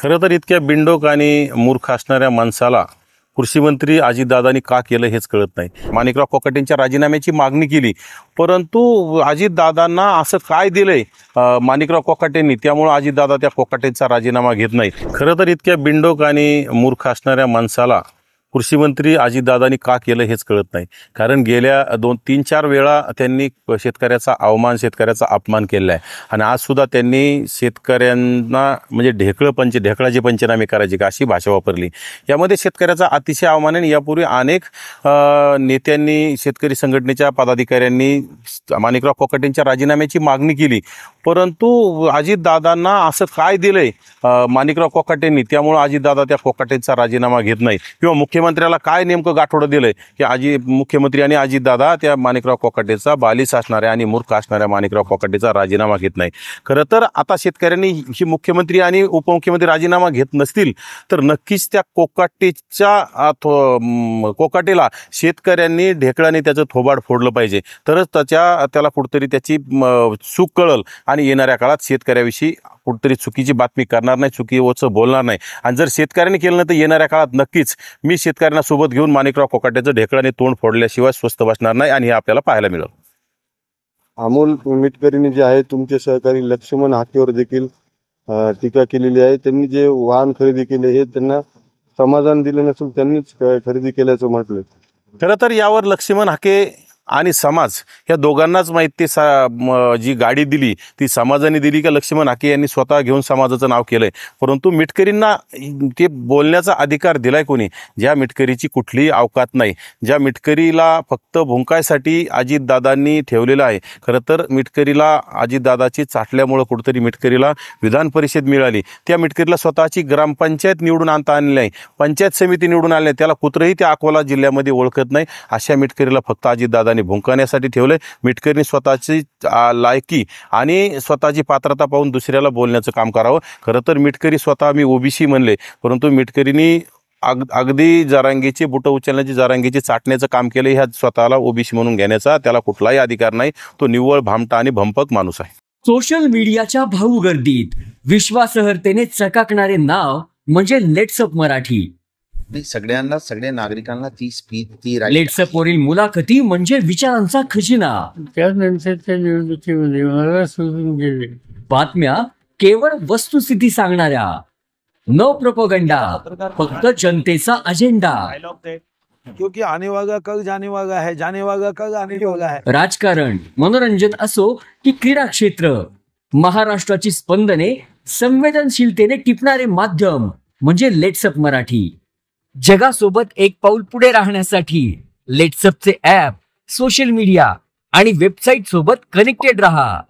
खरं तर इतक्या बिंडोक आणि मूर्ख असणाऱ्या माणसाला कृषी मंत्री अजितदादांनी का केलं हेच कळत नाही। माणिकराव कोकाटेंच्या राजीनाम्याची मागणी केली, परंतु अजितदादांना असं काय दिलंय माणिकराव कोकाटेंनी, त्यामुळे अजितदादा त्या कोकाटेंचा राजीनामा घेत नाही। खरं तर इतक्या बिंडोक आणि मूर्ख असणाऱ्या माणसाला कृषी मंत्री अजितदादांनी का केलं हेच कळत नाही। कारण गेल्या 2-3-4 वेळा त्यांनी शेतकऱ्याचा अवमान, शेतकऱ्याचा अपमान केला आहे आणि आज सुद्धा त्यांनी शेतकऱ्यांना म्हणजे ढेकळाचे पंचनामे करायचे का अशी भाषा वापरली। यामध्ये शेतकऱ्याचा अतिशय अवमान आहे। यापूर्वी अनेक नेत्यांनी, शेतकरी संघटनेच्या पदाधिकाऱ्यांनी माणिकराव कोकाटेंच्या राजीनाम्याची मागणी केली, परंतु अजितदादांना असं काय दिलंय माणिकराव कोकाटेंनी, त्यामुळे अजितदादा त्या कोकाटेंचा राजीनामा घेत नाही। किंवा मुख्यमंत्र्याला काय नेमकं गाठोडं दिलंय की मुख्यमंत्री आणि अजितदादा त्या माणिकराव कोकाटेचा बालिश असणाऱ्या आणि मूर्ख असणाऱ्या माणिकराव कोकाटेचा राजीनामा घेत नाही। खरं तर आता शेतकऱ्यांनी ही मुख्यमंत्री आणि उपमुख्यमंत्री राजीनामा घेत नसतील तर नक्कीच त्या कोकाटेला शेतकऱ्यांनी ढेकळाने त्याचं थोबाड फोडलं पाहिजे, तरच त्याला कुठतरी त्याची चूक कळल आणि येणाऱ्या काळात शेतकऱ्याविषयी कुठतरी चुकीची बातमी करणार नाही, चुकीचं बोलणार नाही। आणि जर शेतकऱ्यांनी केलं नाही तर येणाऱ्या काळात नक्कीच मी शेतकऱ्यांना सोबत घेऊन माणिकराव कोकाटेचं ढेकळाने तोंड फोडल्याशिवाय स्वस्थ बसणार नाही आणि हे आपल्याला पाहायला मिळेल। अमोल मिटकरीने जे आहे तुमचे सहकारी लक्ष्मण हाकेवर देखील टीका केलेली आहे। त्यांनी जे वाहन खरेदी केले हे त्यांना समाधान दिले नसून त्यांनीच खरेदी केल्याचं म्हटलं। खरं तर यावर लक्ष्मण हाके आणि समाज या दोघांनाच माहिती, जी गाडी दिली ती समाजाने दिली का लक्ष्मण हाके यांनी स्वतः घेऊन समाजाचं नाव केलंय। परंतु मिटकरींना ते बोलण्याचा अधिकार दिलाय कोणी? ज्या मिटकरीची कुठलीही अवकात नाही, ज्या मिटकरीला फक्त भुंकायसाठी अजितदादांनी ठेवलेलं आहे। खरं तर मिटकरीला अजितदादाची चाटल्यामुळं कुठंतरी मिटकरीला विधान परिषद मिळाली, त्या मिटकरीला स्वतःची ग्रामपंचायत निवडून आणता आणली नाही, पंचायत समिती निवडून आणली, त्याला कुत्रंही त्या अकोला जिल्ह्यामध्ये ओळखत नाही। अशा मिटकरीला फक्त अजितदादांनी भुंकण्यासाठी ठेवलंय। मिटकरीने स्वतःची लायकी आणि स्वतःची पात्रता पाहून दुसऱ्याला बोलण्याचं काम करावं। खरं तर मिटकरी स्वतः मी ओबीसी म्हणले, परंतु मिटकरींनी अगदी जरांगीची बुटं उचलण्याची, जरांगीची चाटण्याचं काम केलं। ह्या स्वतःला ओबीसी म्हणून घेण्याचा त्याला कुठलाही अधिकार नाही। तो निव्वळ भामटा आणि भंपक माणूस आहे। सोशल मीडियाच्या भाऊ गर्दीत विश्वासार्हतेने चकाकणारे नाव म्हणजे लेट्सअप मराठी। सगळ्यांना, सगळ्या नागरिकांना ती स्पीच, लेट्सअप वरील मुलाखती म्हणजे विचारांचा खजिना। त्यानंतरच्या निवडणुकीमध्ये मला सोडून गेले। बातम्या केवळ वस्तुस्थिती सांगणाऱ्या, न प्रोपोगंडा, फक्त जनतेचा अजेंडा। क्योंकि आने वाला कल जाने वाला है, जाने वाला कल आने वाला है। राजकारण, मनोरंजन असो की क्रीडा क्षेत्र, महाराष्ट्राची स्पंदने संवेदनशीलतेने टिपणारे माध्यम म्हणजे लेट्सअप मराठी। जगासोबत एक पाऊल पुढे राहण्यासाठी लेट्सअपचे ॲप, सोशल मीडिया आणि वेबसाईट सोबत कनेक्टेड रहा।